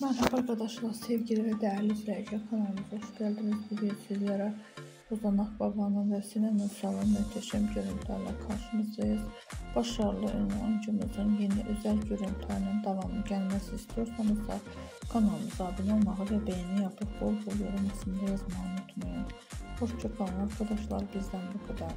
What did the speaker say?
Merhaba arkadaşlar, sevgili ve değerli izleyiciler, kanalımıza hoş geldiniz. Bugün sizlere Uzanak Babanın ve Sinan Ünsal'ın muhteşem görüntülerle karşınızdayız. Başarılı ünlü oyuncumuzun yeni özel görüntülerinin devamı gelmesi istiyorsanız da kanalımıza abone olmayı ve beğeni yapıp bol bol yorum kısmında yazmayı unutmayın. Hoşça kalın arkadaşlar, bizden bu kadar.